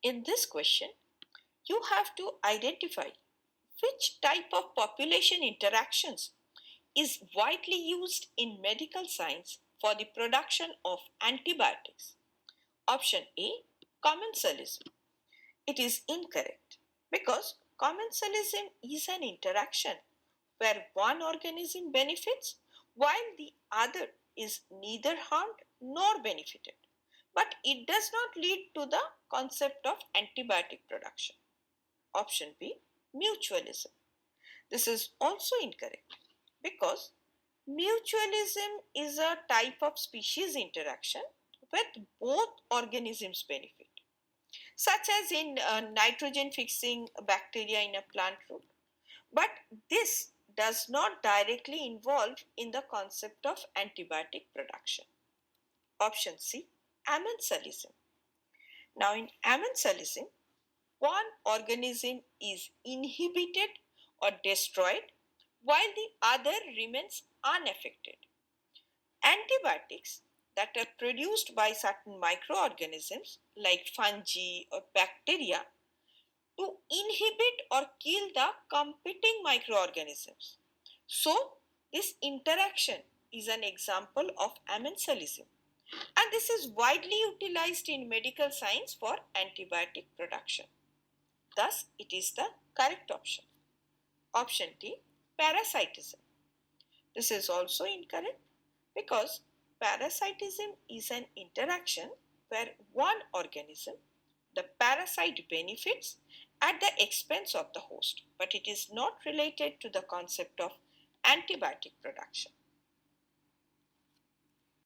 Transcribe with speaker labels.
Speaker 1: In this question, you have to identify which type of population interactions is widely used in medical science for the production of antibiotics. Option A, commensalism. It is incorrect because commensalism is an interaction where one organism benefits while the other is neither harmed nor benefited. But it does not lead to the concept of antibiotic production. Option B, mutualism. This is also incorrect because mutualism is a type of species interaction with both organisms benefit, such as in nitrogen fixing bacteria in a plant root. But this does not directly involve in the concept of antibiotic production. Option C, amensalism. Now in amensalism, one organism is inhibited or destroyed while the other remains unaffected. Antibiotics that are produced by certain microorganisms like fungi or bacteria to inhibit or kill the competing microorganisms. So, this interaction is an example of amensalism, and this is widely utilized in medical science for antibiotic production. Thus, it is the correct option. Option D, parasitism. This is also incorrect because parasitism is an interaction where one organism, the parasite, benefits at the expense of the host, but it is not related to the concept of antibiotic production.